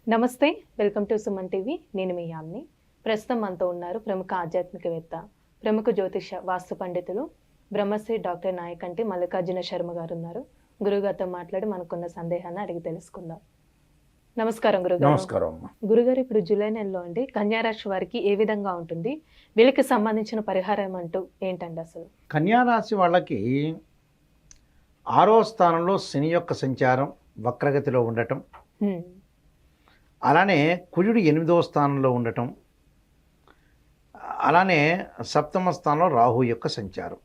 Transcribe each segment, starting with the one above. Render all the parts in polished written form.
నమస్తే, welcome to Suman TV. నేను మీ యామ్ని. ప్రస్తుతం మనతో ఉన్నారు ప్రముఖ ఆధ్యాత్మికవేత్త, ప్రముఖ జ్యోతిష వాస్తు పండితులు బ్రహ్మశ్రీ డాక్టర్ నాయకంటి మల్లికార్జున శర్మ గారు ఉన్నారు. గురుగారితో మాట్లాడి మనకున్న సందేహాన్ని అడిగి తెలుసుకుందాం. నమస్కారం గురుగారు. నమస్కారం. గురుగారు, ఇప్పుడు జూలై నెలలో అండి కన్యా రాశి వారికి ఏ విధంగా ఉంటుంది? వీళ్ళకి సంబంధించిన పరిహారం అంటూ ఏంటండి అసలు? కన్యా రాశి వాళ్ళకి 6వ స్థానంలో శని యొక్క సంచారం వక్రగతిలో ఉండటం, అలానే కుజుడు 8వ స్థానంలో ఉండటం, అలానే 7వ స్థానంలో రాహు యొక్క సంచారం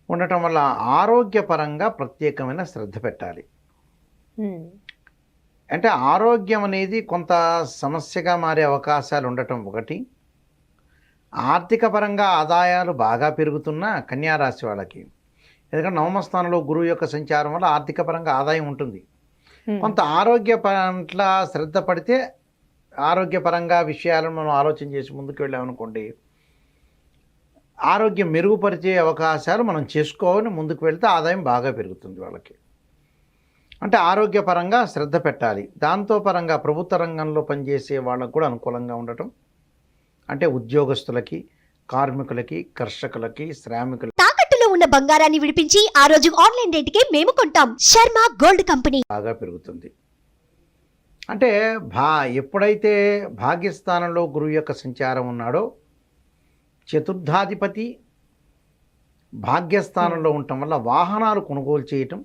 ఉండటం వల్ల ఆరోగ్యపరంగా ప్రత్యేకమైన శ్రద్ధ పెట్టాలి. అంటే ఆరోగ్యం అనేది కొంత సమస్యగా మారే అవకాశాలు ఉండటం ఒకటి. ఆర్థిక పరంగా ఆదాయాలు బాగా పెరుగుతున్న కన్యా రాశి వాళ్ళకి, ఎందుకంటే 9వ స్థానంలో గురువు యొక్క సంచారం వల్ల ఆర్థిక పరంగా ఆదాయం ఉంటుంది. కొంత ఆరోగ్య పట్ల శ్రద్ధ పడితే ఆరోగ్యపరంగా విషయాలను మనం ఆలోచన చేసి ముందుకు వెళ్ళామనుకోండి, ఆరోగ్యం మెరుగుపరిచే అవకాశాలు మనం చేసుకోవాలని ముందుకు వెళ్తే ఆదాయం బాగా పెరుగుతుంది వాళ్ళకి. అంటే ఆరోగ్యపరంగా శ్రద్ధ పెట్టాలి. దాంతో పరంగా ప్రభుత్వ రంగంలో పనిచేసే వాళ్ళకు కూడా అనుకూలంగా ఉండటం, అంటే ఉద్యోగస్తులకి, కార్మికులకి, కర్షకులకి, శ్రామికులకి తాకట్టులో ఉన్న బంగారాన్ని విడిపించి ఆ రోజు ఆన్లైన్ రేటుకే మేము కొంటాం. శర్మ గోల్డ్ కంపెనీ బాగా పెరుగుతుంది. అంటే ఎప్పుడైతే భాగ్యస్థానంలో గురువు యొక్క సంచారం ఉన్నాడో, చతుర్థాధిపతి భాగ్యస్థానంలో ఉండటం వల్ల వాహనాలు కొనుగోలు చేయటం,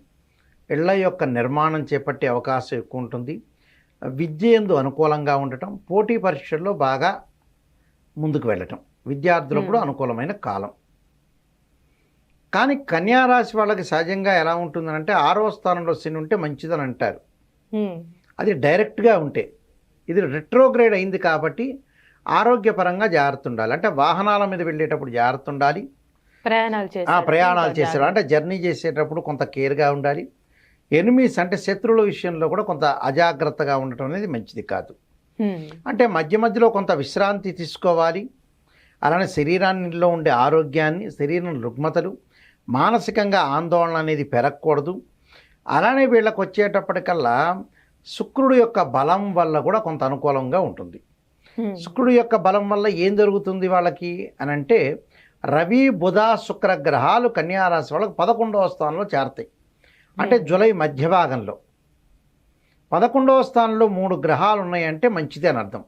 ఇళ్ల యొక్క నిర్మాణం చేపట్టే అవకాశం ఎక్కువ ఉంటుంది. విద్య యందు అనుకూలంగా ఉండటం, పోటీ పరీక్షల్లో బాగా ముందుకు వెళ్ళటం విద్యార్థులకు కూడా అనుకూలమైన కాలం. కానీ కన్యా రాశి వాళ్ళకి సహజంగా ఎలా ఉంటుందంటే 6వ స్థానంలో శని ఉంటే మంచిదని అంటారు. అది డైరెక్ట్గా ఉంటే, ఇది రెట్రోగ్రేడ్ అయింది కాబట్టి ఆరోగ్యపరంగా జాగ్రత్త ఉండాలి. అంటే వాహనాల మీద వెళ్ళేటప్పుడు జాగ్రత్త ఉండాలి. ప్రయాణాలు చేసేటప్పుడు అంటే జర్నీ చేసేటప్పుడు కొంత కేర్గా ఉండాలి. ఎనిమీస్ అంటే శత్రువుల విషయంలో కూడా కొంత అజాగ్రత్తగా ఉండటం అనేది మంచిది కాదు. అంటే మధ్య మధ్యలో కొంత విశ్రాంతి తీసుకోవాలి. అలానే శరీరానిలో ఉండే ఆరోగ్యాన్ని, శరీరం రుగ్మతలు, మానసికంగా ఆందోళన అనేది పెరగకూడదు. అలానే వీళ్ళకి వచ్చేటప్పటికల్లా శుక్రుడు యొక్క బలం వల్ల కూడా కొంత అనుకూలంగా ఉంటుంది. శుక్రుడు యొక్క బలం వల్ల ఏం జరుగుతుంది వాళ్ళకి అని అంటే, రవి, బుధ, శుక్ర గ్రహాలు కన్యా రాశి వాళ్ళకి 11వ స్థానంలో చేరతాయి. అంటే జూలై మధ్య భాగంలో 11వ స్థానంలో 3 గ్రహాలు ఉన్నాయంటే మంచిది అని అర్థం.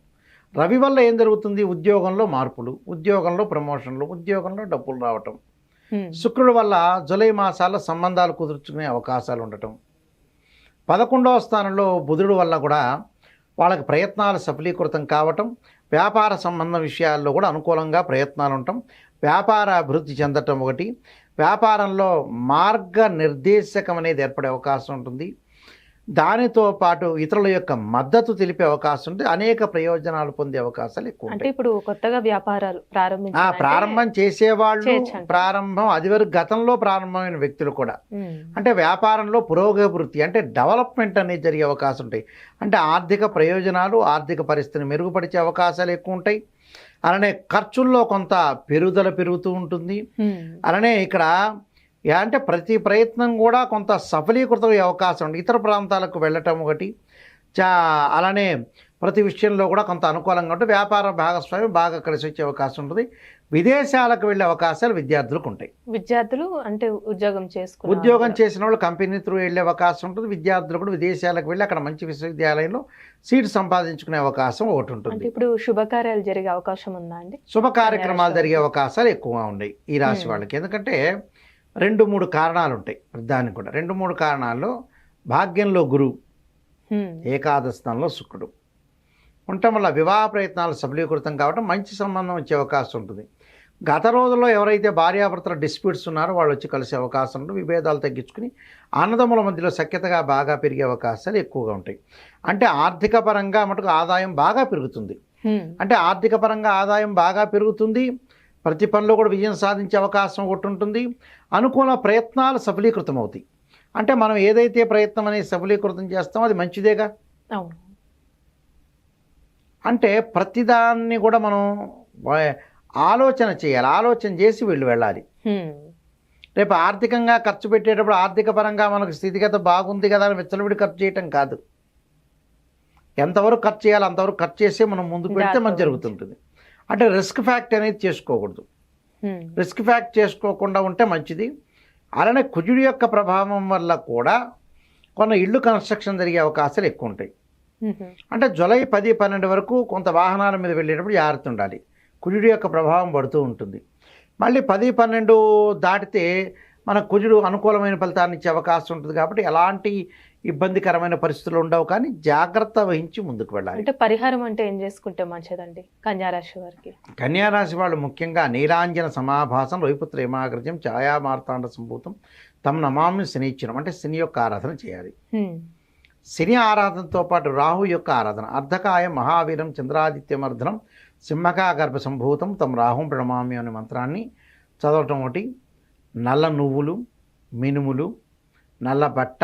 రవి వల్ల ఏం జరుగుతుంది? ఉద్యోగంలో మార్పులు, ఉద్యోగంలో ప్రమోషన్లు, ఉద్యోగంలో డబ్బులు రావటం. శుక్రుడు వల్ల జూలై మాసాల్లో సంబంధాలు కుదుర్చుకునే అవకాశాలు ఉండటం. 11వ స్థానంలో బుధుడు వల్ల కూడా వాళ్ళకి ప్రయత్నాలు సఫలీకృతం కావటం, వ్యాపార సంబంధ విషయాల్లో కూడా అనుకూలంగా ప్రయత్నాలు ఉండటం, వ్యాపార అభివృద్ధి చెందటం ఒకటి. వ్యాపారంలో మార్గ నిర్దేశకం అనేది ఏర్పడే అవకాశం ఉంటుంది. దానితో పాటు ఇతరుల యొక్క మద్దతు తెలిపే అవకాశం ఉంది. అనేక ప్రయోజనాలు పొందే అవకాశాలు ఎక్కువ ఉంటాయి. ఇప్పుడు కొత్తగా వ్యాపారాలు ప్రారంభం చేసేవాళ్ళు, ప్రారంభం అది వరకు గతంలో ప్రారంభమైన వ్యక్తులు కూడా, అంటే వ్యాపారంలో పురోగతి అంటే డెవలప్మెంట్ అనేది జరిగే అవకాశం ఉంటాయి. అంటే ఆర్థిక ప్రయోజనాలు, ఆర్థిక పరిస్థితిని మెరుగుపరిచే అవకాశాలు ఎక్కువ ఉంటాయి. అలానే ఖర్చుల్లో కొంత పెరుగుదల పెరుగుతూ ఉంటుంది. అలానే ఇక్కడ అంటే ప్రతి ప్రయత్నం కూడా కొంత సఫలీకృతమయ్యే అవకాశం ఉంది. ఇతర ప్రాంతాలకు వెళ్ళటం ఒకటి. అలానే ప్రతి విషయంలో కూడా కొంత అనుకూలంగా ఉంటుంది. వ్యాపార భాగస్వామ్యం బాగా కలిసి వచ్చే అవకాశం ఉంటుంది. విదేశాలకు వెళ్ళే అవకాశాలు విద్యార్థులకు ఉంటాయి. విద్యార్థులు అంటే ఉద్యోగం చేసిన వాళ్ళు కంపెనీ త్రూ వెళ్ళే అవకాశం ఉంటుంది. విద్యార్థులు కూడా విదేశాలకు వెళ్ళి అక్కడ మంచి విశ్వవిద్యాలయంలో సీటు సంపాదించుకునే అవకాశం ఒకటి ఉంటుంది. ఇప్పుడు శుభకార్యాలు జరిగే అవకాశం ఉందా అండి? శుభ కార్యక్రమాలు జరిగే అవకాశాలు ఎక్కువగా ఉన్నాయి ఈ రాశి వాళ్ళకి. ఎందుకంటే 2-3 కారణాలు ఉంటాయి. దానికి కూడా 2-3 కారణాల్లో భాగ్యంలో గురువు, ఏకాదశ స్థానంలో శుక్రుడు ఉండటం వల్ల వివాహ ప్రయత్నాలు సఫలీకృతం కావడం, మంచి సంబంధం వచ్చే అవకాశం ఉంటుంది. గత రోజుల్లో ఎవరైతే భార్యాభర్తల డిస్ప్యూట్స్ ఉన్నారో వాళ్ళు వచ్చి కలిసే అవకాశం ఉంటుంది. విభేదాలు తగ్గించుకుని అన్నదమ్ముల మధ్యలో సఖ్యతగా బాగా పెరిగే అవకాశాలు ఎక్కువగా ఉంటాయి. అంటే ఆర్థిక పరంగా మటుకు ఆదాయం బాగా పెరుగుతుంది. అంటే ఆర్థిక పరంగా ఆదాయం బాగా పెరుగుతుంది. ప్రతి పనిలో కూడా విజయం సాధించే అవకాశం ఒకటి ఉంటుంది. అనుకూల ప్రయత్నాలు సఫలీకృతం అవుతాయి. అంటే మనం ఏదైతే ప్రయత్నం అనేది సఫలీకృతం చేస్తామో అది మంచిదేగా. అంటే ప్రతిదాన్ని కూడా మనం ఆలోచన చేయాలి. ఆలోచన చేసి వెళ్ళాలి. రేపు ఆర్థికంగా ఖర్చు పెట్టేటప్పుడు ఆర్థిక పరంగా మనకు స్థితిగత బాగుంది కదా అని విచ్చలవిడి ఖర్చు చేయటం కాదు. ఎంతవరకు ఖర్చు చేయాలో అంతవరకు ఖర్చు చేసి మనం ముందుకు పెడితే మనకు జాగ్రత్త జరుగుతుంటుంది. అంటే రిస్క్ ఫ్యాక్ట్ అనేది చేసుకోకూడదు. రిస్క్ ఫ్యాక్ట్ చేసుకోకుండా ఉంటే మంచిది. అలానే కుజుడి యొక్క ప్రభావం వల్ల కూడా కొన్ని ఇళ్ళు కన్స్ట్రక్షన్ జరిగే అవకాశాలు ఎక్కువ ఉంటాయి. అంటే జూలై 10-12 వరకు కొంత వాహనాల మీద వెళ్ళేటప్పుడు జాగ్రత్త ఉండాలి. కుజుడి యొక్క ప్రభావం పడుతూ ఉంటుంది. మళ్ళీ 10-12 దాటితే మన కుజుడు అనుకూలమైన ఫలితాన్ని ఇచ్చే అవకాశం ఉంటుంది. కాబట్టి ఎలాంటి ఇబ్బందికరమైన పరిస్థితులు ఉండవు, కానీ జాగ్రత్త వహించి ముందుకు వెళ్ళాలి. అంటే పరిహారం అంటే ఏం చేసుకుంటే మంచిదండి కన్యారాశి వారికి? కన్యారాశి వాళ్ళు ముఖ్యంగా నీలాంజన సమాభాసం రవిపుత్ర యమాగ్రజం ఛాయామార్తాండ సంభూతం తమ నమామి శనిచ్చినం, అంటే శని యొక్క ఆరాధన చేయాలి. శని ఆరాధనతో పాటు రాహు యొక్క ఆరాధన, అర్ధకాయ మహావీరం చంద్రాదిత్యమర్ధనం సింహకా గర్భ సంభూతం తమ రాహుం ప్రణమామి అనే మంత్రాన్ని చదవటం ఒకటి. నల్ల నువ్వులు, మినుములు, నల్ల బట్ట,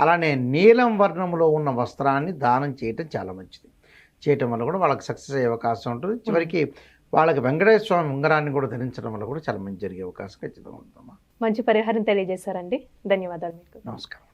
అలానే నీలం వర్ణంలో ఉన్న వస్త్రాన్ని దానం చేయటం చాలా మంచిది. చేయటం వల్ల కూడా వాళ్ళకి సక్సెస్ అయ్యే అవకాశం ఉంటుంది. చివరికి వాళ్ళకి వెంకటేశ్వర స్వామి ఉంగరాన్ని కూడా ధరించడం వల్ల కూడా చాలా మంచి జరిగే అవకాశం ఖచ్చితంగా ఉంటుందమ్మా. మంచి పరిహారం తెలియజేశారండి. ధన్యవాదాలు మీకు. నమస్కారం.